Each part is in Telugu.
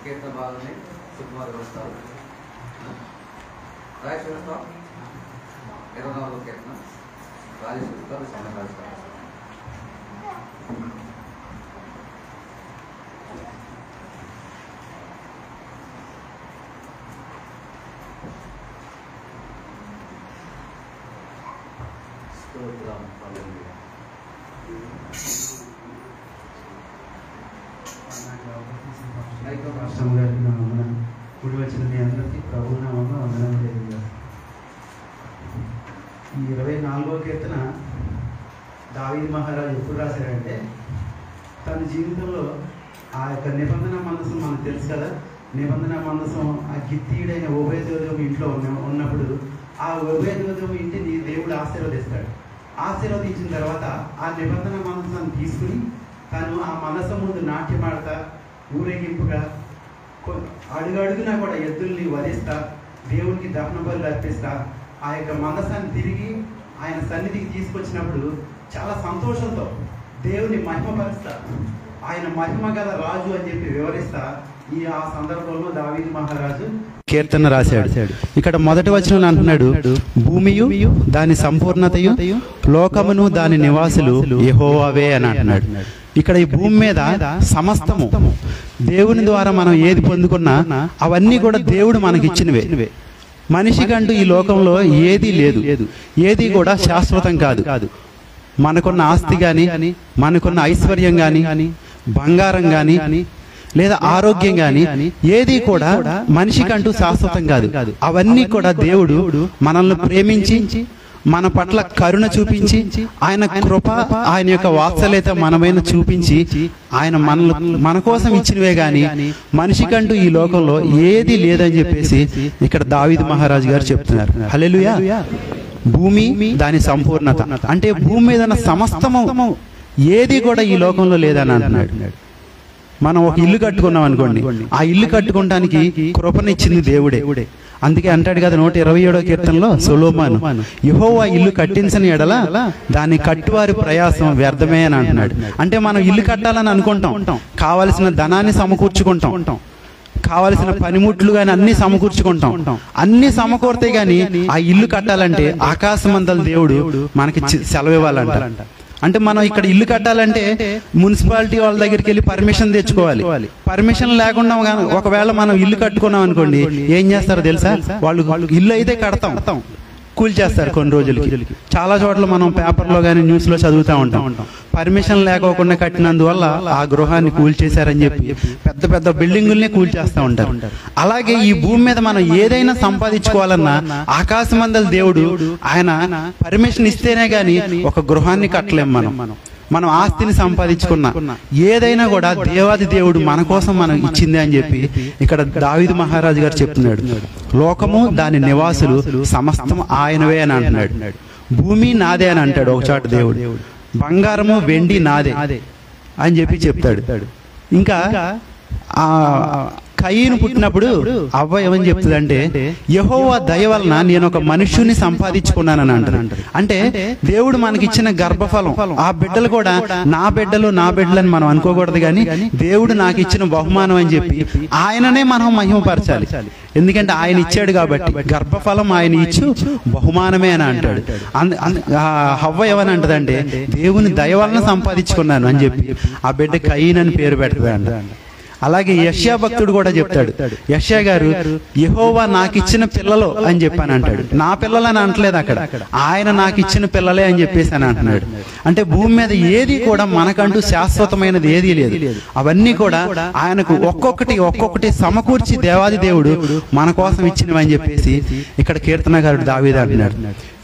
కీర్తన భాగాన్ని సుకుమార్ వస్తారు. రాజేశ్వర 24వ కీర్తన రాజేశ్వర సమకాలిస్తారు. కూడి వచ్చిన మీ అందరికీ ప్రభు నామములో వందనాలు తెలియజేస్తాను. ఈ 24వ కీర్తన దావీదు మహారాజు ఎప్పుడు రాశారంటే, తన జీవితంలో ఆ యొక్క నిబంధన మందసం మనకు తెలుసు కదా. నిబంధన మందసం ఆ గిత్తీయుడైన ఓబేదోదోము ఇంట్లో ఉన్నప్పుడు ఆ ఓబేదోదోము ఇంటిని దేవుడు ఆశీర్వదిస్తాడు. ఆశీర్వదించిన తర్వాత ఆ నిబంధన మందసాన్ని తీసుకుని తను ఆ మనసం ముందు నాట్యమాడతా ఊరేగింపుగా అడుగడుగునా కూడా ఎద్దుల్ని వధిస్తా దేవునికి దహన బలులు అర్పిస్తా ఆ యొక్క మందసాన్ని తిరిగి ఆయన సన్నిధికి తీసుకొచ్చినప్పుడు చాలా సంతోషంతో దేవుని మహిమపరుస్తా, ఆయన మహిమ గల రాజు అని చెప్పి వివరిస్తా ఆ సందర్భంలో దావీదు మహారాజు కీర్తన రాశాడు. ఇక్కడ మొదటి వచనంలో అంటున్నాడు, భూమియు దాని సంపూర్ణతయు లోకమును దాని నివాసులు యెహోవావే అని అంటున్నాడు. ఇక్కడ ఈ భూమి మీద సమస్తము దేవుని ద్వారా మనం ఏది పొందుకున్నా అవన్నీ కూడా దేవుడు మనకిచ్చినవే. మనిషికంటూ ఈ లోకంలో ఏదీ లేదు, ఏది కూడా శాశ్వతం కాదు. మనకున్న ఆస్తి కానీ, మనకున్న ఐశ్వర్యం కానీ, బంగారం కానీ, లేదా ఆరోగ్యం కానీ ఏది కూడా మనిషికంటూ శాశ్వతం కాదు. అవన్నీ కూడా దేవుడు మనల్ని ప్రేమించి మన పట్ల కరుణ చూపించి ఆయన కృప, ఆయన యొక్క వాత్సల్యత మనమైన చూపించి ఆయన మన కోసం ఇచ్చినవే గాని మనిషికంటూ ఈ లోకంలో ఏది లేదని చెప్పేసి ఇక్కడ దావీదు మహారాజు గారు చెప్తున్నారు. హల్లెలూయా. భూమి దాని సంపూర్ణత అంటే భూమి మీద సమస్తము ఏది కూడా ఈ లోకంలో లేదని అంటున్నాడు. మనం ఒక ఇల్లు కట్టుకున్నాం అనుకోండి, ఆ ఇల్లు కట్టుకోవడానికి కృపనిచ్చింది దేవుడే. అందుకే అంటాడు కదా 127వ కీర్తనలో సొలొమోను, యెహోవా ఇల్లు కట్టించని ఎడల దాన్ని కట్టువారి ప్రయాసం వ్యర్థమే అని అంటున్నాడు. అంటే మనం ఇల్లు కట్టాలని అనుకుంటాం, కావలసిన ధనాన్ని సమకూర్చుకుంటాం, కావలసిన పనిముట్లు గాని అన్ని సమకూర్చుకుంటాం, అన్ని సమకూర్తే గాని ఆ ఇల్లు కట్టాలంటే ఆకాశమందల దేవుడు మనకి సెలవు ఇవ్వాలంట. అంటే మనం ఇక్కడ ఇల్లు కట్టాలంటే మున్సిపాలిటీ వాళ్ళ దగ్గరికి వెళ్ళి పర్మిషన్ తెచ్చుకోవాలి. పర్మిషన్ లేకుండా ఒకవేళ మనం ఇల్లు కట్టుకున్నాం అనుకోండి, ఏం చేస్తారో తెలుసా? వాళ్ళు ఇల్లు అయితే కడతాం, కూల్చేస్తారు కొన్ని రోజులకి. చాలా చోట్ల మనం పేపర్లో కానీ న్యూస్లో చదువుతూ ఉంటాం, పర్మిషన్ లేకోకుండా కట్టినందువల్ల ఆ గృహాన్ని కూల్చేశారని చెప్పి పెద్ద పెద్ద బిల్డింగుల్ని కూల్చేస్తూ ఉంటారు. అలాగే ఈ భూమి మీద మనం ఏదైనా సంపాదించుకోవాలన్నా ఆకాశమందల దేవుడు ఆయన పర్మిషన్ ఇస్తేనే గాని ఒక గృహాన్ని కట్టలేం. మనం ఆస్తిని సంపాదించుకున్నా ఏదైనా కూడా దేవాది దేవుడు మన కోసం మనం ఇచ్చింది అని చెప్పి ఇక్కడ దావీదు మహారాజు గారు చెప్తున్నాడు. లోకము దాని నివాసులు సమస్తం ఆయనవే అని అంటున్నాడు. భూమి నాదే అని అంటాడు ఒక చోట దేవుడు, బంగారము వెండి నాదే అని చెప్పి చెప్తాడు. ఇంకా కయీను పుట్టినప్పుడు అవ్వ ఏమని చెప్తుందంటే, యెహోవా దయ వలన నేను ఒక మనుష్యుని సంపాదించుకున్నానని అంటారు. అంటే దేవుడు మనకిచ్చిన గర్భఫలం, ఆ బిడ్డలు కూడా నా బిడ్డలు అని మనం అనుకోకూడదు, కానీ దేవుడు నాకు ఇచ్చిన బహుమానం అని చెప్పి ఆయననే మనం మహిమపరచాలి. ఎందుకంటే ఆయన ఇచ్చాడు కాబట్టి, గర్భఫలం ఆయన ఇచ్చు బహుమానమే అని అంటాడు. హవ్వ ఏమని అంటదంటే, దేవుని దయ వలన సంపాదించుకున్నాను అని చెప్పి ఆ బిడ్డ కయీను అని పేరు పెడతాడు. అలాగే యెషయా భక్తుడు కూడా చెప్తాడు, యెషయా గారు యెహోవా నాకు ఇచ్చిన పిల్లలు అని చెప్పాను అంటాడు. నా పిల్లలని అంటలేదు అక్కడ, ఆయన నాకు ఇచ్చిన పిల్లలే అని చెప్పేసి అని అంటున్నాడు. అంటే భూమి మీద ఏది కూడా మనకంటూ శాశ్వతమైనది ఏదీ లేదు. అవన్నీ కూడా ఆయనకు ఒక్కొక్కటి సమకూర్చి దేవాది దేవుడు మన కోసం ఇచ్చినవని చెప్పేసి ఇక్కడ కీర్తనకారుడు దావీదు అంటున్నాడు.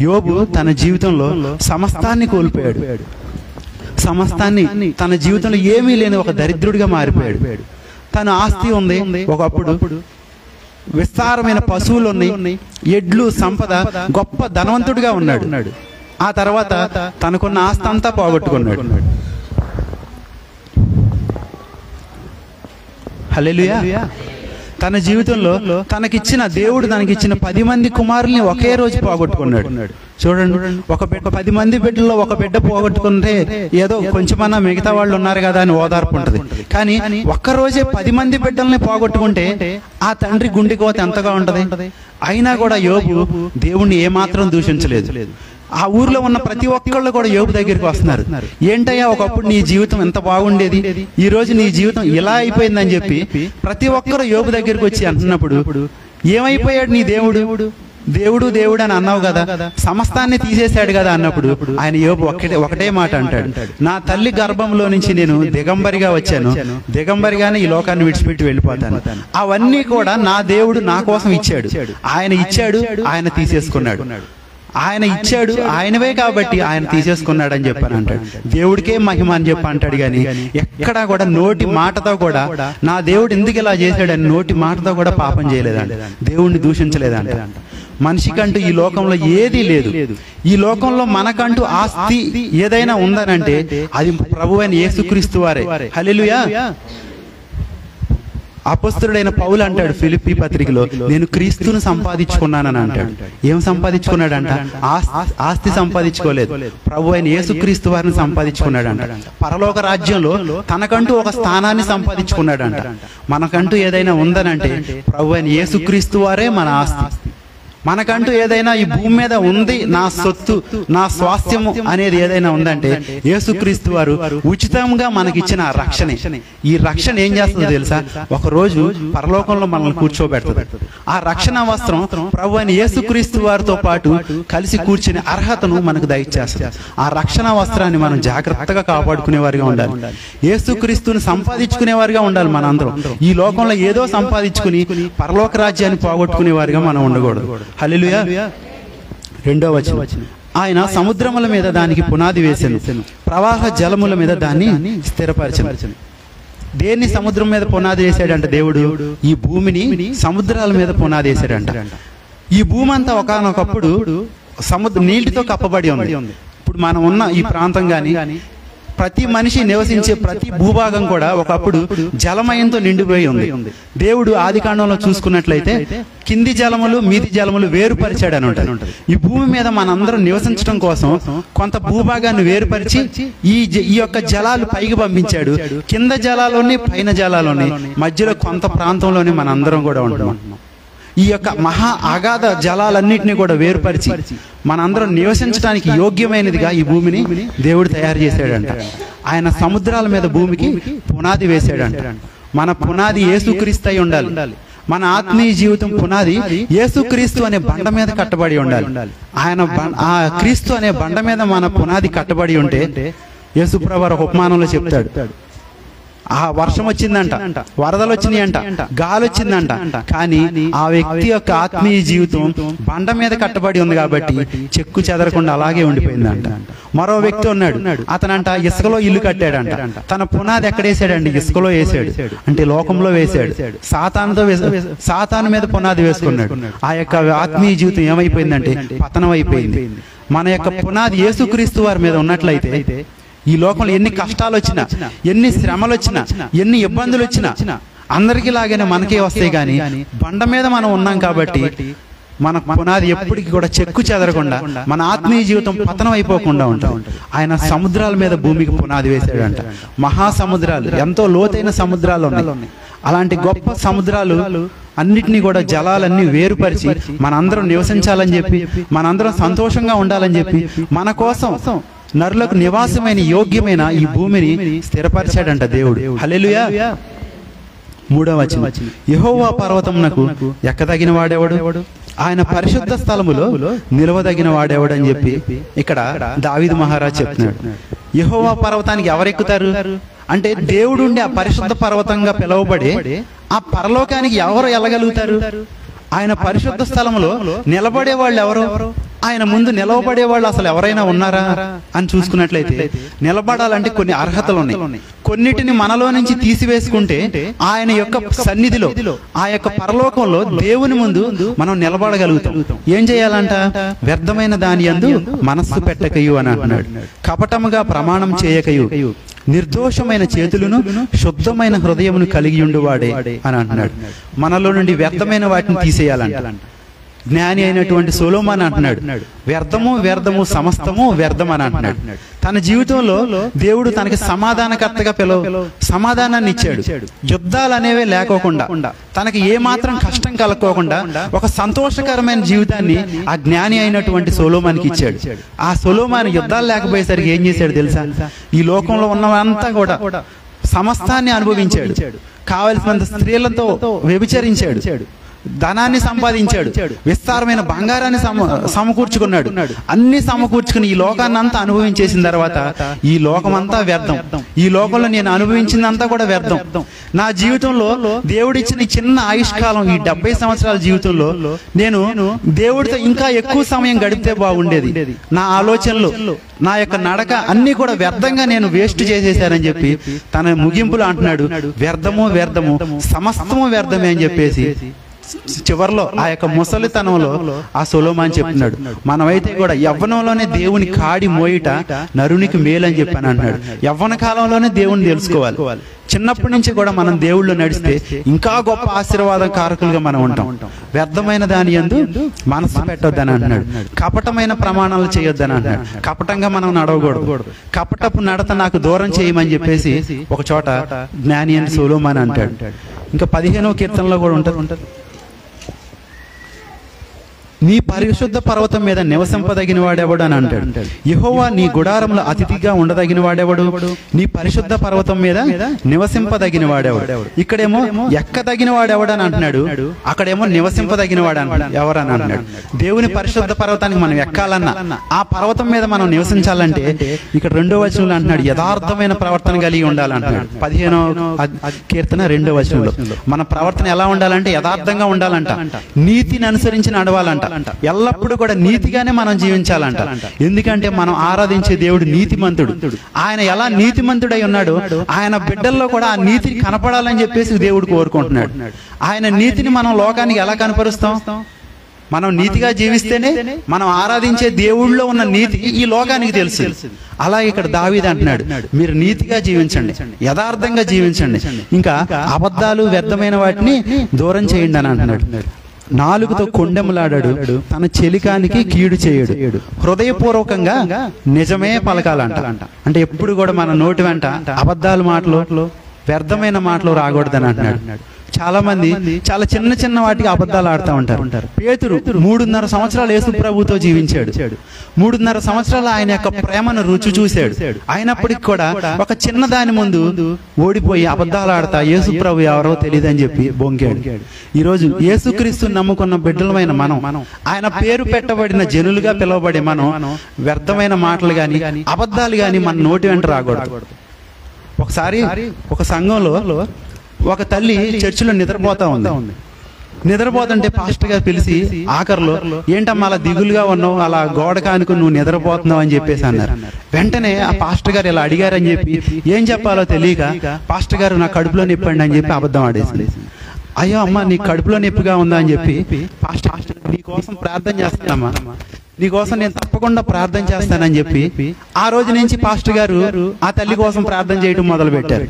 యోబు తన జీవితంలో సమస్తాన్ని కోల్పోయాడు. సమస్తాన్ని తన జీవితంలో ఏమీ లేని ఒక దరిద్రుడిగా మారిపోయాడు. తన ఆస్తి ఉంది, ఒకప్పుడు విస్తారమైన పశువులు ఉన్నాయి, ఎడ్లు, సంపద, గొప్ప ధనవంతుడిగా ఉన్నాడు. ఆ తర్వాత తనకున్న ఆస్తి అంతా పోగొట్టుకున్నాడు. హల్లెలూయా. తన జీవితంలో తనకిచ్చిన 10 మంది కుమారుల్ని ఒకే రోజు పోగొట్టుకున్నాడు. చూడండి, ఒక బిడ్డ 10 మంది బిడ్డల్లో ఒక బిడ్డ పోగొట్టుకుంటే ఏదో కొంచెమన్నా మిగతా వాళ్ళు ఉన్నారు కదా అని ఓదార్పు ఉంటుంది. కానీ ఒక్కరోజే 10 మంది బిడ్డల్ని పోగొట్టుకుంటే ఆ తండ్రి గుండె కోత ఎంతగా ఉంటది. అయినా కూడా యోబు దేవుణ్ణి ఏమాత్రం దూషించలేదు. ఆ ఊర్లో ఉన్న ప్రతి ఒక్కళ్ళు కూడా యోబు దగ్గరికి వస్తున్నారు. ఏంటయ్యా, ఒకప్పుడు నీ జీవితం ఎంత బాగుండేది, ఈ రోజు నీ జీవితం ఇలా అయిపోయిందని చెప్పి ప్రతి ఒక్కరు యోబు దగ్గరికి వచ్చి అంటున్నప్పుడు, ఏమైపోయాడు నీ దేవుడు, దేవుడు దేవుడు అని అన్నావు కదా, సమస్తాన్ని తీసేశాడు కదా అన్నప్పుడు ఆయన యోబు ఒకటే మాట అంటాడు, నా తల్లి గర్భంలో నుంచి నేను దిగంబరిగా వచ్చాను, దిగంబరిగానే ఈ లోకాన్ని విడిచిపెట్టి వెళ్ళిపోతాను. అవన్నీ కూడా నా దేవుడు నా కోసం ఇచ్చాడు, ఆయన ఇచ్చాడు, ఆయన తీసేసుకున్నాడు, ఆయన ఇచ్చాడు, ఆయనవే కాబట్టి ఆయన తీసేసుకున్నాడు అని చెప్పని అంటాడు. దేవుడికే మహిమ అని చెప్పి అంటాడు. కానీ ఎక్కడా కూడా నోటి మాటతో కూడా నా దేవుడు ఎందుకు ఇలా చేశాడని నోటి మాటతో కూడా పాపం చేయలేదంట, దేవుణ్ణి దూషించలేదంట. మనిషికంటూ ఈ లోకంలో ఏదీ లేదు. ఈ లోకంలో మనకంటూ ఆస్తి ఏదైనా ఉందనంటే అది ప్రభువైన యేసుక్రీస్తు వారే. హల్లెలూయా. అపొస్తలుడైన పౌలు అంటాడు ఫిలిప్పీ పత్రికలో, నేను క్రీస్తును సంపాదించుకున్నానని అంటాడు. ఏం సంపాదించుకున్నాడంట? ఆస్తి సంపాదించుకోలేదు, ప్రభు అయిన యేసుక్రీస్తు వారిని సంపాదించుకున్నాడంట. పరలోక రాజ్యంలో తనకంటూ ఒక స్థానాన్ని సంపాదించుకున్నాడంట. మనకంటూ ఏదైనా ఉందనంటే ప్రభు అయిన యేసుక్రీస్తు వారే మన ఆస్తి. మనకంటూ ఏదైనా ఈ భూమి మీద ఉంది, నా సొత్తు, నా స్వాస్థ్యము అనేది ఏదైనా ఉందంటే యేసుక్రీస్తు వారు ఉచితంగా మనకిచ్చిన ఆ రక్షణే. ఈ రక్షణ ఏం చేస్తుందో తెలుసా? ఒక రోజు పరలోకంలో మనల్ని కూర్చోబెడుతుంది. ఆ రక్షణ వస్త్రం ప్రభు అయిన యేసుక్రీస్తు వారితో పాటు కలిసి కూర్చునే అర్హతను మనకు దయచేస్తుంది. ఆ రక్షణ వస్త్రాన్ని మనం జాగ్రత్తగా కాపాడుకునేవారిగా ఉండాలి. యేసుక్రీస్తుని సంపాదించుకునేవారిగా ఉండాలి. మనందరం ఈ లోకంలో ఏదో సంపాదించుకుని పరలోక రాజ్యాన్ని పోగొట్టుకునే వారిగా మనం ఉండకూడదు. హల్లెలూయా. 2వ వచనం, ఆయన సముద్రముల మీద దానికి పునాది వేసెను, ప్రవాహ జలముల మీద దాన్ని స్థిరపరచెను. దేన్ని సముద్రం మీద పునాది వేసాడంట దేవుడు? ఈ భూమిని సముద్రాల మీద పునాది వేసాడంట. ఈ భూమి అంతా ఒకానొకప్పుడు నీటితో కప్పబడి ఉంది. ఇప్పుడు మనం ఉన్న ఈ ప్రాంతం గాని ప్రతి మనిషి నివసించే ప్రతి భూభాగం కూడా ఒకప్పుడు జలమయంతో నిండిపోయి ఉంది. దేవుడు ఆదికాండంలో చూసుకున్నట్లయితే కింది జలములు మీది జలములు వేరుపరిచాడు అని ఉంటుంది. ఈ భూమి మీద మనందరం నివసించడం కోసం కొంత భూభాగాన్ని వేరుపరిచి ఈ యొక్క జలాలు పైకి పంపించాడు. కింద జలాలోని పైన జలాలోని మధ్యలో కొంత ప్రాంతంలోనే మనందరం కూడా ఉంటున్నాం. ఈ యొక్క మహా అగాధ జలాలన్నింటినీ కూడా వేరుపరిచి మనందరం నివసించడానికి యోగ్యమైనదిగా ఈ భూమిని దేవుడు తయారు చేశాడంట. ఆయన సముద్రాల మీద భూమికి పునాది వేశాడంట. మన పునాది యేసుక్రీస్తు అయి ఉండాలి. మన ఆత్మీయ జీవితం పునాది యేసుక్రీస్తు అనే బండ మీద కట్టబడి ఉండాలి. ఆ క్రీస్తు అనే బండ మీద మన పునాది కట్టబడి ఉంటే యేసుప్రభు ఒక ఉపమానంలో చెప్తాడు, ఆ వర్షం వచ్చిందంట, వరదలు వచ్చినాయంట, గాలి వచ్చిందంట, కానీ ఆ వ్యక్తి యొక్క ఆత్మీయ జీవితం బండ మీద కట్టబడి ఉంది కాబట్టి చెక్కు చెదరకుండా అలాగే ఉండిపోయిందంట. మరో వ్యక్తి ఉన్నాడు, అతనంట ఇసుకలో ఇల్లు కట్టాడంట. తన పునాది ఎక్కడేసాడండి? ఇసుకలో వేసాడు, అంటే లోకంలో వేసాడు. సాతాను మీద పునాది వేసుకున్నాడు. ఆ యొక్క ఆత్మీయ జీవితం ఏమైపోయిందంటే పతనం అయిపోయింది. మన యొక్క పునాది యేసుక్రీస్తు వారి మీద ఉన్నట్లయితే ఈ లోకంలో ఎన్ని కష్టాలు వచ్చినా, ఎన్ని శ్రమలు వచ్చినా, ఎన్ని ఇబ్బందులు వచ్చినా అందరికీ లాగానే మనకే వస్తాయి. కానీ బండ మీద మనం ఉన్నాం కాబట్టి మన పునాది ఎప్పటికీ కూడా చెక్కు చెదరకుండా, మన ఆత్మీయ జీవితం పతనం అయిపోకుండా ఉంటాం. ఆయన సముద్రాల మీద భూమికి పునాది వేశాడంట. మహాసముద్రాలు, ఎంతో లోతైన సముద్రాలు ఉన్నాయి. అలాంటి గొప్ప సముద్రాలు అన్నిటినీ కూడా జలాలన్నీ వేరుపరిచి మనందరం నివసించాలని చెప్పి, మనందరం సంతోషంగా ఉండాలని చెప్పి, మన కోసం నరులకు నివాసమైన యోగ్యమైన ఈ భూమిని స్థిరపరిచాడంట దేవుడు. హల్లెలూయా. 3వ వచనం, యెహోవా పర్వతమునకు ఎక్కదగిన వాడెవడు, ఆయన పరిశుద్ధ స్థలములో నిలవదగిన వాడెవడు అని చెప్పి ఇక్కడ దావీదు మహారాజు చెప్తున్నాడు. యెహోవా పర్వతానికి ఎవరెక్కుతారు అంటే దేవుడు ఉండే ఆ పరిశుద్ధ పర్వతంగా పిలువబడే ఆ పరలోకానికి ఎవరు వెళ్ళగలుగుతారు? ఆయన పరిశుద్ధ స్థలములో నిలబడే వాళ్ళు ఎవరు? ఆయన ముందు నిలవబడే వాళ్ళు అసలు ఎవరైనా ఉన్నారా అని చూసుకున్నట్లయితే నిలబడాలంటే కొన్ని అర్హతలు ఉన్నాయి. కొన్నిటిని మనలో నుంచి తీసివేసుకుంటే ఆయన యొక్క సన్నిధిలో, ఆ యొక్క పరలోకంలో దేవుని ముందు మనం నిలబడగలుగుతాం. ఏం చేయాలంట? వ్యర్థమైన దాని యందు మనస్సు పెట్టకయు అని అంటున్నాడు. కపటముగా ప్రమాణం చేయకయు, నిర్దోషమైన చేతులను శుద్ధమైన హృదయమును కలిగి ఉండువాడే అని అంటున్నాడు. మనలో నుండి వ్యర్థమైన వాటిని తీసేయాలంట. జ్ఞాని అయినటువంటి సొలొమోను అంటున్నాడు, వ్యర్థము వ్యర్థము సమస్తము వ్యర్థం అని అంటున్నాడు. తన జీవితంలో దేవుడు తనకి సమాధానకర్తగా సమాధానాన్ని ఇచ్చాడు. యుద్ధాలు అనేవే లేకోకుండా, తనకి ఏ మాత్రం కష్టం కలగకోకుండా ఒక సంతోషకరమైన జీవితాన్ని ఆ జ్ఞాని అయినటువంటి సొలొమోనుకి ఇచ్చాడు. ఆ సొలొమోను యుద్ధాలు లేకపోయేసరికి ఏం చేశాడు తెలుసా? ఈ లోకంలో ఉన్నవంతా కూడా సమస్తాన్ని అనుభవించాడు. కావలసినంత స్త్రీలతో వ్యభిచరించాడు, ధనాన్ని సంపాదించాడు, విస్తారమైన బంగారాన్ని సమకూర్చుకున్నాడు. అన్ని సమకూర్చుకుని ఈ లోకాన్ని అంతా అనుభవించేసిన తర్వాత ఈ లోకమంతా వ్యర్థం, ఈ లోకంలో నేను అనుభవించిందంతా కూడా వ్యర్థం. నా జీవితంలో దేవుడిచ్చిన చిన్న ఆయుష్కాలం, ఈ 70 సంవత్సరాల జీవితంలో నేను దేవుడితో ఇంకా ఎక్కువ సమయం గడిపితే బాగుండేది. నా ఆలోచనలు, నా యొక్క నడక అన్ని కూడా వ్యర్థంగా నేను వేస్ట్ చేసేసానని చెప్పి తన ముగింపులో అంటున్నాడు, వ్యర్థము వ్యర్థము సమస్తము వ్యర్థమే అని చెప్పేసి చివరిలో ఆ యొక్క ముసలితనంలో ఆ సొలొమోను చెప్తున్నాడు. మనమైతే కూడా యవ్వనంలోనే దేవుని కాడి మోయిట నరునికి మేలు అని చెప్పాను అన్నాడు. యవ్వన కాలంలోనే దేవుని తెలుసుకోవాలి. చిన్నప్పటి నుంచి కూడా మనం దేవుళ్ళు నడిస్తే ఇంకా గొప్ప ఆశీర్వాదం కారకులుగా మనం ఉంటాం. వ్యర్థమైన దాని యందు మనసు పెట్టొద్దని అంటున్నాడు. కపటమైన ప్రమాణాలు చేయొద్దని అంటున్నాడు. కపటంగా మనం నడవకూడదు. కపటపు నడత నాకు దూరం చేయమని చెప్పేసి ఒక చోట జ్ఞాని అని సొలొమోను అంటాడు. ఇంకా 15వ కీర్తనలో కూడా ఉంటుంది, నీ పరిశుద్ధ పర్వతం మీద నివసింపదగిన వాడెవడు అని అంటాడు. యెహోవా నీ గుడారంలో అతిథిగా ఉండదగిన వాడెవడు? నీ పరిశుద్ధ పర్వతం మీద నివసింపదగిన వాడెవడు? ఇక్కడేమో ఎక్కదగిన వాడెవడు అని అంటున్నాడు, అక్కడేమో నివసింపదగిన వాడు ఎవరని అంటున్నాడు. దేవుని పరిశుద్ధ పర్వతానికి మనం ఎక్కాలన్నా, ఆ పర్వతం మీద మనం నివసించాలంటే ఇక్కడ 2వ వచనంలో అంటున్నాడు, యథార్థమైన ప్రవర్తన కలిగి ఉండాలంటున్నాడు. 15వ కీర్తన 2వ వచనంలో మన ప్రవర్తన ఎలా ఉండాలంటే యథార్థంగా ఉండాలంట, నీతిని అనుసరించి నడవాలంట, ఎల్లప్పుడూ కూడా నీతిగానే మనం జీవించాలంట. ఎందుకంటే మనం ఆరాధించే దేవుడు నీతిమంతుడు. ఆయన ఎలా నీతిమంతుడై ఉన్నాడో ఆయన బిడ్డల్లో కూడా ఆ నీతిని కనపడాలని చెప్పేసి దేవుడు కోరుకుంటున్నాడు. ఆయన నీతిని మనం లోకానికి ఎలా కనపరుస్తాం? మనం నీతిగా జీవిస్తేనే మనం ఆరాధించే దేవుళ్ళలో ఉన్న నీతి ఈ లోకానికి తెలుసు. అలా ఇక్కడ దావీదు అంటున్నాడు, మీరు నీతిగా జీవించండి, యథార్థంగా జీవించండి, ఇంకా అబద్ధాలు వ్యర్థమైన వాటిని దూరం చేయండి అని అంటున్నాడు. నాలుగుతో కొండెములాడాడు, తన చెలికానికి కీడు చేయడు, హృదయపూర్వకంగా నిజమే పలకాలంట. అంటే ఎప్పుడు కూడా మన నోటి వెంట అబద్ధాలు మాటలు, వ్యర్థమైన మాటలు రాకూడదని అంటున్నాడు. చాలా మంది చాలా చిన్న చిన్న వాటికి అబద్ధాలు ఆడుతూ ఉంటారు. పేతురు 3.5 సంవత్సరాలు యేసు ప్రభుతో జీవించాడు. 3.5 సంవత్సరాలు ఆయన యొక్క ప్రేమను రుచి చూశాడు. అయినప్పటికీ కూడా ఒక చిన్న దాని ముందు ఓడిపోయి అబద్ధాలు ఆడతా యేసు ప్రభు ఎవరో తెలియదని చెప్పి బొంకాడు. ఈరోజు యేసుక్రీస్తు నమ్ముకున్న బిడ్డలమైన మనం, ఆయన పేరు పెట్టబడిన జనులుగా పిలువబడే మనం వ్యర్థమైన మాటలు గాని అబద్ధాలు గాని మన నోటి వెంట రాకూడదు. ఒకసారి ఒక సంఘంలో ఒక తల్లి చర్చిలో నిద్రపోతా ఉంది. నిద్రపోతుంటే పాస్టర్ గారు పిలిచి ఆఖరిలో, ఏంటమ్మా అలా దిగులుగా ఉన్నావు, అలా గోడ కానుకుని నువ్వు నిద్రపోతున్నావు అని చెప్పేసి అన్నారు. వెంటనే ఆ పాస్టర్ గారు ఇలా అడిగారని చెప్పి ఏం చెప్పాలో తెలియక పాస్టర్ గారు నా కడుపులో నిప్పండి అని చెప్పి అబద్ధం ఆడేసింది. అయ్యో అమ్మ నీ కడుపులో నొప్పిగా ఉందా అని చెప్పి పాస్టర్ నీ కోసం ప్రార్థన చేస్తానమ్మా, నీకోసం నేను తప్పకుండా ప్రార్థన చేస్తానని చెప్పి ఆ రోజు నుంచి పాస్టర్ గారు ఆ తల్లి కోసం ప్రార్థన చేయడం మొదలు పెట్టారు.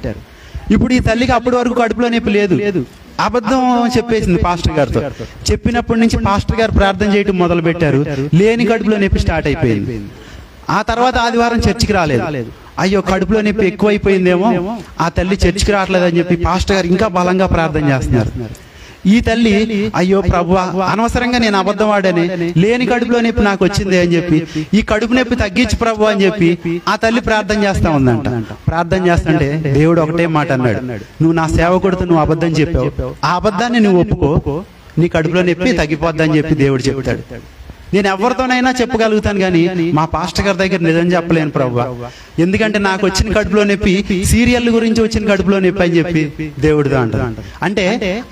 ఇప్పుడు ఈ తల్లికి అప్పటి వరకు కడుపులో నొప్పి లేదు, అబద్ధం చెప్పేసింది పాస్టర్ గారితో. చెప్పినప్పటి నుంచి పాస్టర్ గారు ప్రార్థన చేయడం మొదలు పెట్టారు, లేని కడుపులో నొప్పి స్టార్ట్ అయిపోయింది. ఆ తర్వాత ఆదివారం చర్చికి రాలేదు. అయ్యో కడుపులో నొప్పి ఎక్కువైపోయిందేమో, ఆ తల్లి చర్చికి రావట్లేదని చెప్పి పాస్టర్ గారు ఇంకా బలంగా ప్రార్థన చేస్తున్నారు. ఈ తల్లి అయ్యో ప్రభువా అనవసరంగా నేను అబద్ధం ఆడానే, లేని కడుపులో నొప్పి నాకు వచ్చింది అని చెప్పి ఈ కడుపు నొప్పి తగ్గించు ప్రభు అని చెప్పి ఆ తల్లి ప్రార్థన చేస్తా ఉందంట. ప్రార్థన చేస్తుంటే దేవుడు ఒకటే మాట అన్నాడు, నువ్వు నా సేవకుడితో నువ్వు అబద్ధం చెప్పావు, ఆ అబద్ధాన్ని నువ్వు ఒప్పుకో, నీ కడుపులో నొప్పి తగ్గిపోద్దని చెప్పి దేవుడు చెప్తాడు. నేను ఎవరితోనైనా చెప్పగలుగుతాను కానీ మా పాస్టర్ గారి దగ్గర నిజం చెప్పలేను ప్రభువా, ఎందుకంటే నాకు వచ్చిన కడుపులో నొప్పి సీరియల్ గురించి వచ్చిన కడుపులో నొప్పి అని చెప్పి దేవుడితో అంటారు. అంటే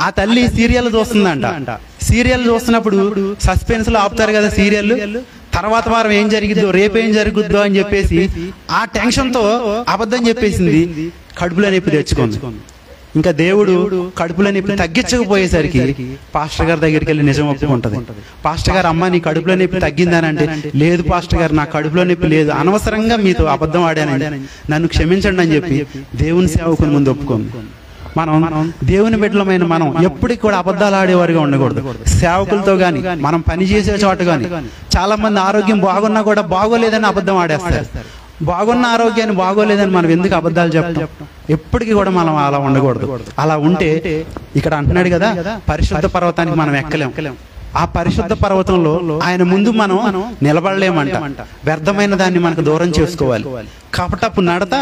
ఆ తల్లి సీరియల్ చూస్తుందంట. సీరియల్ చూస్తున్నప్పుడు సస్పెన్స్ లో ఆపుతారు కదా సీరియల్, తర్వాత వారం ఏం జరిగిద్దో, రేపేం జరుగుద్దో అని చెప్పేసి ఆ టెన్షన్ తో అబద్ధం చెప్పేసింది, కడుపులో నొప్పి తెచ్చుకుంది. ఇంకా దేవుడు కడుపులో నొప్పి తగ్గించకపోయేసరికి పాస్టర్ గారి దగ్గరికి వెళ్ళి నిజం ఒప్పుకుంటది. పాస్టర్ గారు అమ్మ నీ కడుపులో నొప్పి తగ్గిందని అంటే, లేదు పాస్టర్ గారు నా కడుపులో నొప్పి లేదు, అనవసరంగా మీతో అబద్ధం ఆడానని నన్ను క్షమించండి అని చెప్పి దేవుని సేవకుని ముందు ఒప్పుకుంది. మనం దేవుని బిడ్డలమైన మనం ఎప్పటికి కూడా అబద్ధాలు ఆడేవారుగా ఉండకూడదు. సేవకులతో గాని, మనం పని చేసే చోట గాని చాలా మంది ఆరోగ్యం బాగున్నా కూడా బాగోలేదని అబద్ధం ఆడేస్తారు. బాగున్న ఆరోగ్యాన్ని బాగోలేదని మనం ఎందుకు అబద్ధాలు చెప్తాం? ఎప్పటికీ కూడా మనం అలా ఉండకూడదు. అలా ఉంటే ఇక్కడ అంటున్నాడు కదా, పరిశుద్ధ పర్వతానికి మనం ఎక్కలేం. ఆ పరిశుద్ధ పర్వతంలో ఆయన ముందు మనం నిలబడలేమంట. వ్యర్థమైన దాన్ని మనకు దూరం చేసుకోవాలి. కపటపు నడత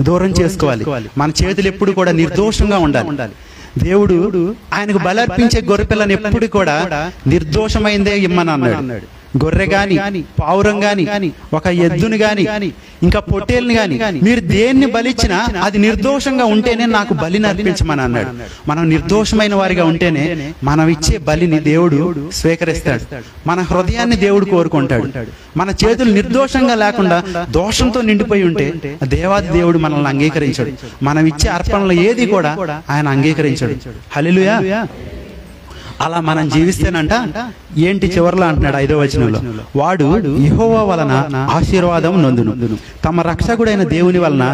దూరం చేసుకోవాలి. మన చేతులు ఎప్పుడు కూడా నిర్దోషంగా ఉండాలి. దేవుడు ఆయనకు బలర్పించే గొర్రెపిల్లని ఎప్పుడు కూడా నిర్దోషమైందే ఇమ్మని అన్నాడు. గొర్రె గాని, పావురం గాని, ఒక ఎద్దుని గాని, ఇంకా పొట్టేల్ని గాని మీరు దేన్ని బలిచ్చినా అది నిర్దోషంగా ఉంటేనే నాకు బలిని అర్పించమని అన్నాడు. మనం నిర్దోషమైన వారిగా ఉంటేనే మనం ఇచ్చే బలిని దేవుడు స్వీకరిస్తాడు. మన హృదయాన్ని దేవుడు కోరుకుంటాడు. మన చేతులు నిర్దోషంగా లేకుండా దోషంతో నిండిపోయి ఉంటే దేవాది దేవుడు మనల్ని అంగీకరించాడు. మనం ఇచ్చే అర్పణలు ఏది కూడా ఆయన అంగీకరించాడు. హల్లెలూయా. అలా మనం జీవిస్తేనంట ఏంటి చివర్లో అంటున్నాడు 5వ వచనంలో, వాడు యెహోవా వలన ఆశీర్వాదం నొందును, తమ రక్షకుడైన దేవుని వలన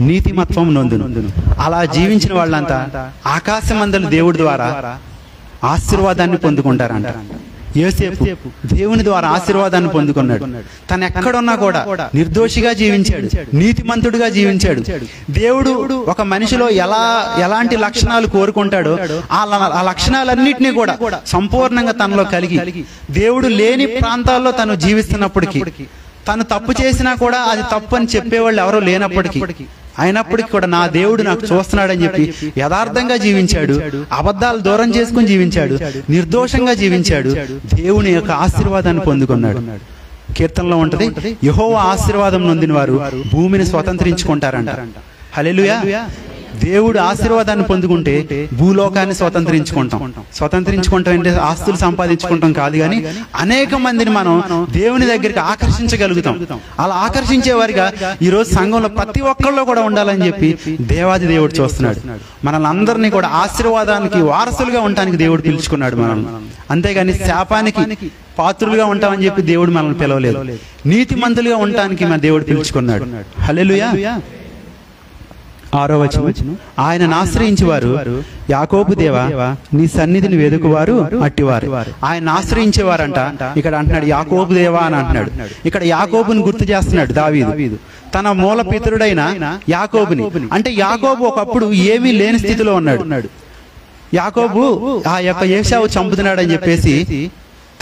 నీతిమత్వం నొందును. అలా జీవించిన వాళ్ళంతా ఆకాశమందలి దేవుడి ద్వారా ఆశీర్వాదాన్ని పొందుకుంటారంట. యోసేపు దేవుని ద్వారా ఆశీర్వాదాన్ని పొందుకున్నాడు. తను ఎక్కడున్నా కూడా నిర్దోషిగా జీవించాడు, నీతిమంతుడిగా జీవించాడు. దేవుడు ఒక మనిషిలో ఎలాంటి లక్షణాలు కోరుకుంటాడో ఆ లక్షణాలన్నింటినీ కూడా సంపూర్ణంగా తనలో కలిగి దేవుడు లేని ప్రాంతాల్లో తను జీవిస్తున్నప్పటికీ, తను తప్పు చేసినా కూడా అది తప్పు అని చెప్పేవాళ్ళు ఎవరో లేనప్పటికీ, అయినప్పటికీ కూడా నా దేవుడు నాకు చూస్తున్నాడని చెప్పి యథార్థంగా జీవించాడు. అబద్ధాలు దూరం చేసుకుని జీవించాడు. నిర్దోషంగా జీవించాడు. దేవుని యొక్క ఆశీర్వాదాన్ని పొందుకున్నాడు. కీర్తనలో ఉంటది, యెహోవా ఆశీర్వాదం నొందిన వారు భూమిని స్వతంత్రించుకుంటారంట. హల్లెలూయా. దేవుడు ఆశీర్వాదాన్ని పొందుకుంటే భూలోకాన్ని స్వతంత్రించుకుంటాం అంటే ఆస్తులు సంపాదించుకుంటాం కాదు, కానీ అనేక మందిని మనం దేవుని దగ్గరికి ఆకర్షించగలుగుతాం. అలా ఆకర్షించే వారిగా ఈరోజు సంఘంలో ప్రతి ఒక్కళ్ళు కూడా ఉండాలని చెప్పి దేవాది దేవుడు చూస్తున్నాడు. మనల్ని అందరినీ కూడా ఆశీర్వాదానికి వారసులుగా ఉండటానికి దేవుడు పిలుచుకున్నాడు మనల్ని. అంతేగాని శాపానికి పాత్రులుగా ఉంటామని చెప్పి దేవుడు మనల్ని పిలవలేదు. నీతిమంతులుగా ఉండటానికి మన దేవుడు పిలుచుకున్నాడు. హల్లెలూయా. 6వ వచనం, ఆయనను ఆశ్రయించేవారు యాకోబు దేవా నీ సన్నిధిని వెదుకువారు అట్టివారు. ఆయన ఆశ్రయించేవారంట. ఇక్కడ అంటున్నాడు యాకోబు దేవా అని అంటున్నాడు. ఇక్కడ యాకోబుని గుర్తు చేస్తున్నాడు దావీదు. తన మూల పితరుడైన యాకోబుని, అంటే యాకోబు ఒకప్పుడు ఏమీ లేని స్థితిలో ఉన్నాడు. యాకోబు ఆ యొక్క ఏశావు చంపుతున్నాడని చెప్పేసి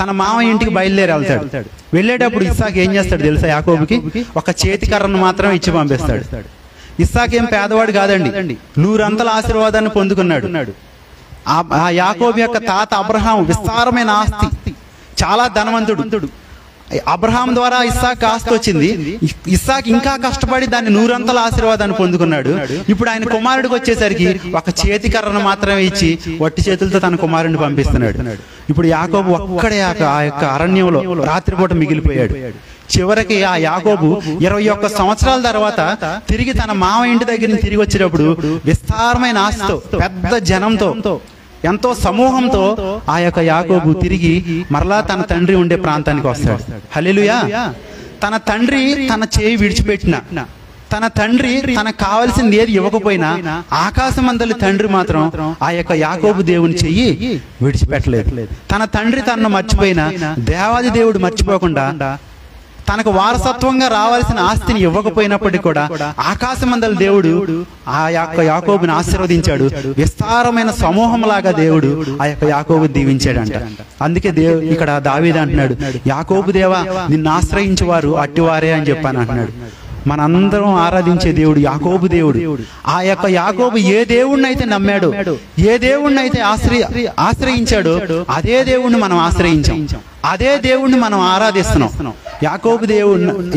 తన మామ ఇంటికి బయలుదేరి వెళ్తాడు. వెళ్ళేటప్పుడు ఇస్సాకు ఏం చేస్తాడు తెలుసా? యాకోబుకి ఒక చేతికర్రను మాత్రం ఇచ్చి పంపిస్తాడు. ఇస్సాకేం పేదవాడు కాదండి, 100 అంతల ఆశీర్వాదాన్ని పొందుకున్నాడు. ఆ యాకోబు యొక్క తాత అబ్రహాం విస్తారమైన ఆస్తి, చాలా ధనవంతుడు. అబ్రహాం ద్వారా ఇస్సాకు ఆస్తి వచ్చింది. ఇస్సాకు ఇంకా కష్టపడి దాన్ని 100 అంతల ఆశీర్వాదాన్ని పొందుకున్నాడు. ఇప్పుడు ఆయన కుమారుడికి వచ్చేసరికి ఒక చేతికర్రను మాత్రమే ఇచ్చి వట్టి చేతులతో తన కుమారుడిని పంపిస్తున్నాడు. ఇప్పుడు యాకోబు ఒక్కడే ఆ యొక్క అరణ్యంలో రాత్రిపూట మిగిలిపోయాడు. చివరికి ఆ యాకోబు 21 సంవత్సరాల తర్వాత తిరిగి తన మామ ఇంటి దగ్గర నుంచి తిరిగి వచ్చేటప్పుడు విస్తారమైన ఆస్తితో, పెద్ద జనంతో, ఎంతో సమూహంతో ఆ యొక్క యాకోబు తిరిగి మరలా తన తండ్రి ఉండే ప్రాంతానికి వస్తాడు. హల్లెలూయా. తన తండ్రి తన చేయి విడిచిపెట్టిన, తన తండ్రి తనకు కావలసింది ఏది ఇవ్వకపోయినా ఆకాశమందలి తండ్రి మాత్రం ఆ యొక్క యాకోబు దేవుని చెయ్యి విడిచిపెట్టలేదు. తన తండ్రి తనను మర్చిపోయినా దేవాది దేవుడు మర్చిపోకుండా తనకు వారసత్వంగా రావాల్సిన ఆస్తిని ఇవ్వకపోయినప్పటికీ కూడా ఆకాశమందలి దేవుడు ఆ యొక్క యాకోబుని ఆశీర్వదించాడు. విస్తారమైన సమూహం లాగా దేవుడు ఆ యొక్క యాకోబుని దీవించాడంట. అందుకే ఇక్కడ దావీదు అంటున్నాడు, యాకోబు దేవా నిన్ను ఆశ్రయించేవారు అట్టివారే అని చెప్పాను అంటున్నాడు. మనందరం ఆరాధించే దేవుడు యాకోబు దేవుడు. ఆ యొక్క యాకోబు ఏ దేవుణ్ణి అయితే నమ్మాడో, ఏ దేవుణ్ణి అయితే ఆశ్రయించాడో అదే దేవుణ్ణి మనం ఆశ్రయించాం, అదే దేవుణ్ణి మనం ఆరాధిస్తున్నాం.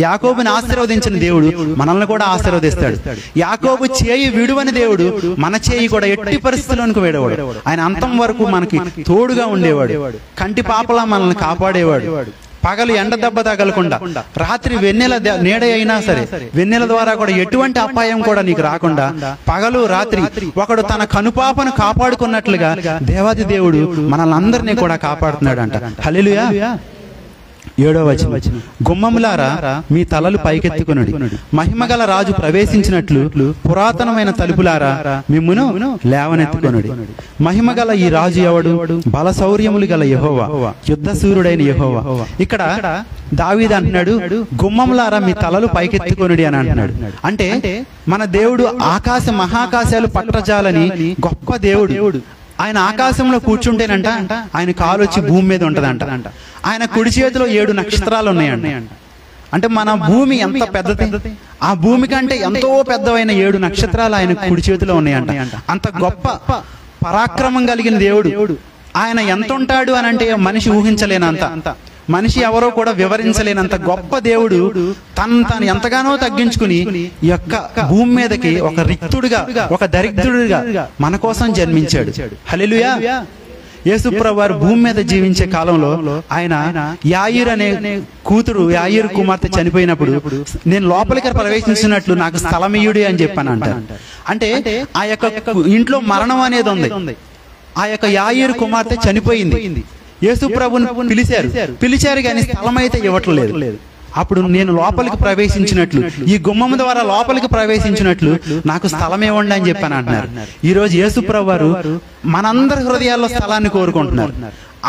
యాకోబుని ఆశీర్వదించిన దేవుడు మనల్ని కూడా ఆశీర్వదిస్తాడు. యాకోబు చేయి విడువని దేవుడు మన చేయి కూడా ఎట్టి పరిస్థితుల్లోనికి వేడేవాడు. ఆయన అంతం వరకు మనకి తోడుగా ఉండేవాడు. కంటి పాపలా మనల్ని కాపాడేవాడు. పగలు ఎండ దెబ్బ తగలకుండా, రాత్రి వెన్నెల నీడ అయినా సరే వెన్నెల ద్వారా కూడా ఎటువంటి అపాయం కూడా నీకు రాకుండా పగలు రాత్రి ఒకడు తన కనుపాపను కాపాడుకున్నట్లుగా దేవాది దేవుడు మనల్ని అందరినీ కూడా కాపాడుతున్నాడు అంట. హల్లెలూయా. 7వ వచనం, గుమ్మములారా మీ తలలు పైకెత్తుకొనుడి, మహిమగల రాజు ప్రవేశించినట్లు పురాతనమైన తలుపులారా మిమ్మును లేవనెత్తుకొనుడి. మహిమగల ఈ రాజు ఎవడు? బలశౌర్యములు గల యెహోవా, యుద్ధశూరుడైన యెహోవా. ఇక్కడ దావీదు అంటున్నాడు, గుమ్మములారా మీ తలలు పైకెత్తుకొనుడి అని అంటున్నాడు. అంటే మన దేవుడు ఆకాశ మహాకాశాలు పట్టజాలని గొప్ప దేవుడు. ఆయన ఆకాశంలో కూర్చుంటేనంట ఆయన కాలు వచ్చి భూమి మీద ఉంటదంట. ఆయన కుడి చేతిలో 7 నక్షత్రాలు ఉన్నాయంట. అంటే మన భూమి ఎంత పెద్దది, ఆ భూమి కంటే ఎంతో పెద్దవైన 7 నక్షత్రాలు ఆయన కుడి చేతిలో ఉన్నాయంట. అంత గొప్ప పరాక్రమం కలిగిన దేవుడు. ఆయన ఎంత ఉంటాడు అని అంటే మనిషి ఊహించలేనంత, మనిషి ఎవరో కూడా వివరించలేనంత గొప్ప దేవుడు తను ఎంతగానో తగ్గించుకుని ఈ యొక్క భూమి మీదకి ఒక రిక్తుడిగా, ఒక దరిద్రుడిగా మన కోసం జన్మించాడు. హల్లెలూయా. యేసుప్రభు వారు భూమి మీద జీవించే కాలంలో ఆయన యాయిర్ అనే కూతురు, యాయిర్ కుమార్తె చనిపోయినప్పుడు నేను లోపలికి ప్రవేశించినట్లు నాకు స్థలమీయుడి అని చెప్పాను అంటారు. అంటే ఆ యొక్క ఇంట్లో మరణం అనేది ఉంది. ఆ యొక్క యాయిర్ కుమార్తె చనిపోయింది. యేసు ప్రభుని పిలిచారు కానీ స్థలం అయితే ఇవ్వట్లేదు. అప్పుడు నేను లోపలికి ప్రవేశించినట్లు, ఈ గుమ్మం ద్వారా లోపలికి ప్రవేశించినట్లు నాకు స్థలం ఇవ్వండి అని చెప్పాను అంటున్నారు. ఈ రోజు యేసు ప్రభు వారు మనందరి హృదయాల్లో స్థలాన్ని కోరుకుంటున్నారు.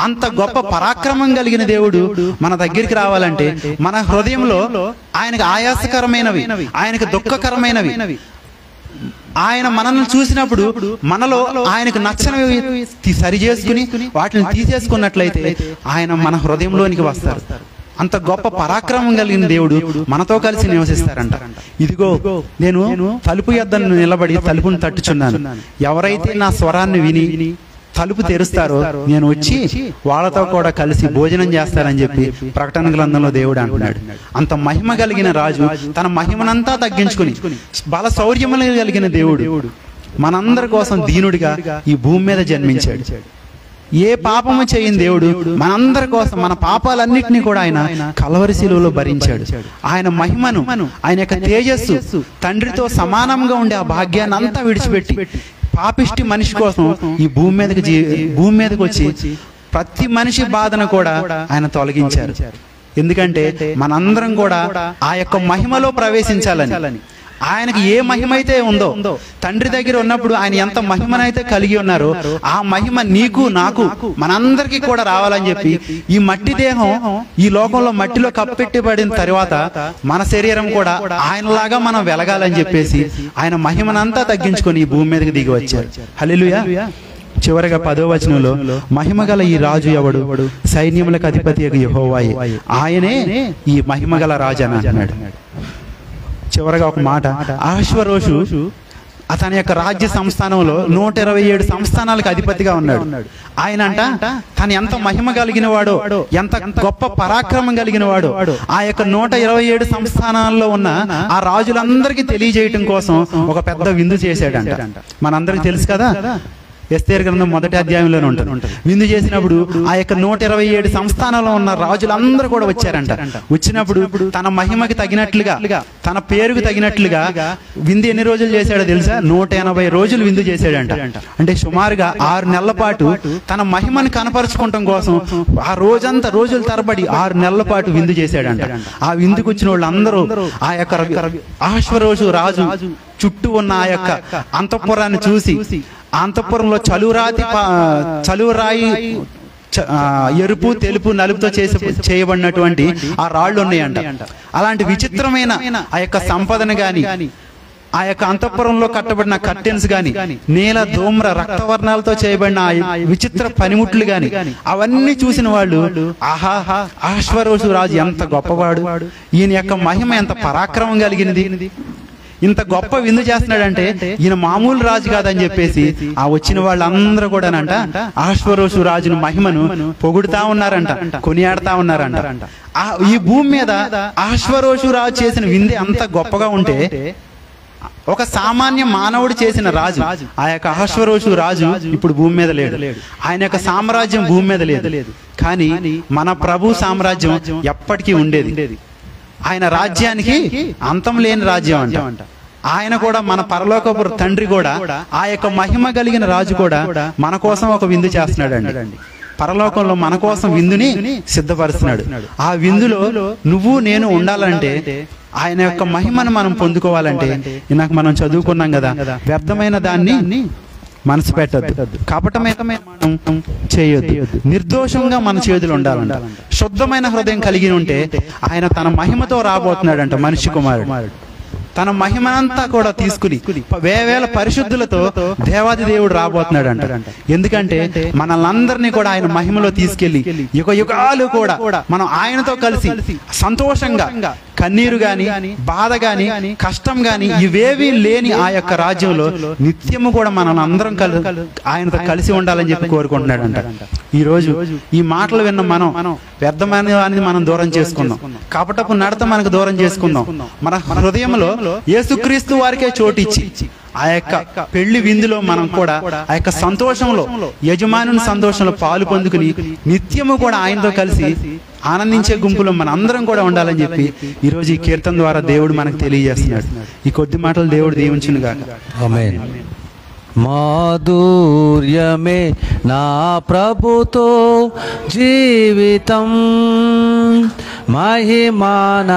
అంత గొప్ప పరాక్రమం కలిగిన దేవుడు మన దగ్గరికి రావాలంటే మన హృదయంలో ఆయనకు ఆయాసకరమైనవి, ఆయనకు దుఃఖకరమైనవి, ఆయన మనల్ని చూసినప్పుడు మనలో ఆయనకు నచ్చనివి సరి చేసుకుని వాటిని తీసేసుకున్నట్లయితే ఆయన మన హృదయంలోనికి వస్తారు. అంత గొప్ప పరాక్రమం కలిగిన దేవుడు మనతో కలిసి నివసిస్తారంట. ఇదిగో నేను తలుపు యొద్ద నిలబడి తలుపును తట్టుచున్నాను, ఎవరైతే నా స్వరాన్ని విని తలుపు తెరుస్తారో నేను వచ్చి వాళ్ళతో కూడా కలిసి భోజనం చేస్తారని చెప్పి ప్రకటన గ్రంథంలో దేవుడు అంటున్నాడు. అంత మహిమ కలిగిన రాజు తన మహిమనంతా తగ్గించుకుని బల శౌర్యములు కలిగిన దేవుడు మనందరి కోసం దీనుడిగా ఈ భూమి మీద జన్మించాడు. ఏ పాపము చేయని దేవుడు మనందరి కోసం మన పాపాలన్నింటినీ కూడా ఆయన కల్వరి శిలువలో భరించాడు. ఆయన మహిమను, ఆయన యొక్క తేజస్సు, తండ్రితో సమానంగా ఉండే ఆ భాగ్యాన్ని అంతా విడిచిపెట్టి పాపిష్టి మనిషి కోసం ఈ భూమి మీదకి వచ్చి ప్రతి మనిషి బాధను కూడా ఆయన తొలగించారు. ఎందుకంటే మనందరం కూడా ఆ యొక్క మహిమలో ప్రవేశించాలని. ఆయనకి ఏ మహిమ అయితే ఉందో, తండ్రి దగ్గర ఉన్నప్పుడు ఆయన ఎంత మహిమనైతే కలిగి ఉన్నారో ఆ మహిమ నీకు నాకు మనందరికీ కూడా రావాలని చెప్పి ఈ మట్టి దేహం ఈ లోకంలో మట్టిలో కప్పెట్టబడిన తర్వాత మన శరీరం కూడా ఆయనలాగా మనం వెలగాలని చెప్పేసి ఆయన మహిమనంతా తగ్గించుకొని ఈ భూమి మీదకి దిగి వచ్చారు. హల్లెలూయా. చివరగా 10వ వచనంలో మహిమగల ఈ రాజు ఎవడు? సైన్యములకు అధిపతి యెహోవాయే, ఆయనే ఈ మహిమగల రాజు అని అన్నాడు. చివరగా ఒక మాట, అహష్వరోషు అతని యొక్క రాజ్య సంస్థానంలో 127 సంస్థానాలకు అధిపతిగా ఉన్నాడు. ఆయన అంట తను ఎంత మహిమ కలిగిన వాడో, ఎంత గొప్ప పరాక్రమం కలిగిన వాడో ఆ యొక్క 127 సంస్థానాల్లో ఉన్న ఆ రాజులందరికీ తెలియజేయటం కోసం ఒక పెద్ద విందు చేశాడంట. మనందరికి తెలుసు కదా, ఎస్తేరు గ్రంథం 1వ అధ్యాయంలోనే ఉంటుంది. విందు చేసినప్పుడు ఆ యొక్క 127 సంస్థానంలో ఉన్న రాజులందరూ కూడా వచ్చారంట. వచ్చినప్పుడు తన మహిమకి తగినట్లుగా, తన పేరుకు తగినట్లుగా విందు ఎన్ని రోజులు చేశాడో తెలుసా? 180 రోజులు విందు చేశాడంట. అంటే సుమారుగా 6 నెలల పాటు తన మహిమను కనపరుచుకోవటం కోసం ఆ రోజుల తరబడి 6 నెలల పాటు విందు చేశాడంట. ఆ విందుకు వచ్చిన వాళ్ళందరూ ఆ యొక్క అహష్వరోషు రాజు చుట్టూ ఉన్న ఆ యొక్క అంతఃపురాన్ని చూసి, అంతఃపురంలో చలువరాయి ఎరుపు, తెలుపు, నలుపుతో చేయబడినటువంటి ఆ రాళ్ళు ఉన్నాయంట. అలాంటి విచిత్రమైన ఆ యొక్క సంపదను గాని, ఆ యొక్క అంతఃపురంలో కట్టబడిన కర్టెన్స్ గాని, నీల, ధూమ్ర, రక్తవర్ణాలతో చేయబడిన విచిత్ర పనిముట్లు గాని అవన్నీ చూసిన వాళ్ళు ఆహాహా, అహష్వరోషు రాజు ఎంత గొప్పవాడు, ఈయన యొక్క మహిమ ఎంత పరాక్రమం కలిగినది, ఇంత గొప్ప విందు చేస్తున్నాడంటే ఈయన మామూలు రాజు కాదని చెప్పేసి ఆ వచ్చిన వాళ్ళందరూ కూడానంట అహష్వరోషు రాజును మహిమను పొగుడుతా ఉన్నారంట, కొనియాడుతా ఉన్నారంట. ఈ భూమి మీద అహష్వరోషు రాజు చేసిన విందే అంత గొప్పగా ఉంటే ఒక సామాన్య మానవుడు చేసిన రాజు, ఆ యొక్క అహష్వరోషు రాజు ఇప్పుడు భూమి మీద లేడు. ఆయన యొక్క సామ్రాజ్యం భూమి మీద లేదు. కానీ మన ప్రభు సామ్రాజ్యం ఎప్పటికీ ఉండేది. ఆయన రాజ్యానికి అంతం లేని రాజ్యం అంట. ఆయన కూడా మన పరలోకపు తండ్రి కూడా, ఆ యొక్క మహిమ కలిగిన రాజు కూడా మన కోసం ఒక విందు చేస్తున్నాడండి. పరలోకంలో మన కోసం విందుని సిద్ధపరుస్తున్నాడు. ఆ విందులో నువ్వు నేను ఉండాలంటే, ఆయన యొక్క మహిమను మనం పొందుకోవాలంటే, ఇందాక మనం చదువుకున్నాం కదా, వ్యర్థమైన దాన్ని మనసు పెట్టద్దు, కపటమైన మనం చేయొద్దు, నిర్దోషంగా మన చేతులు ఉండాలంట. శుద్ధమైన హృదయం కలిగి ఉంటే ఆయన తన మహిమతో రాబోతున్నాడంట. మనిషి కుమారుడు తన మహిమనంతా కూడా తీసుకుని వేవేల పరిశుద్ధులతో దేవాది దేవుడు రాబోతున్నాడంట. ఎందుకంటే మనల్ని అందరినీ కూడా ఆయన మహిమలో తీసుకెళ్లి యుగ యుగాలు కూడా మనం ఆయనతో కలిసి సంతోషంగా, కన్నీరు గాని, బాధ గాని, కష్టం గాని ఇవేవీ లేని ఆ యొక్క రాజ్యంలో నిత్యము కూడా మనం అందరం ఆయనతో కలిసి ఉండాలని చెప్పి కోరుకుంటున్నాడంట. ఈ రోజు ఈ మాటలు విన్న మనం వ్యర్థమైన దాన్ని మనం దూరం చేసుకుందాం, కపటపు నడత మనకు దూరం చేసుకుందాం. మన హృదయంలో యేసుక్రీస్తు వారికే చోటిచ్చి ఆ యొక్క పెళ్లి విందులో మనం కూడా ఆ యొక్క సంతోషంలో, యజమానుని సంతోషంలో పాలు పొందుకుని నిత్యము కూడా ఆయనతో కలిసి ఆనందించే గుంపులో మన అందరం కూడా ఉండాలని చెప్పి ఈరోజు ఈ కీర్తన ద్వారా దేవుడు మనకు తెలియజేస్తున్నాడు. ఈ కొద్ది మాటలు దేవుడు దీవించునుగాక. ఆమేన్. మాధుర్యమే నా ప్రభుతో జీవితం, మహిమాన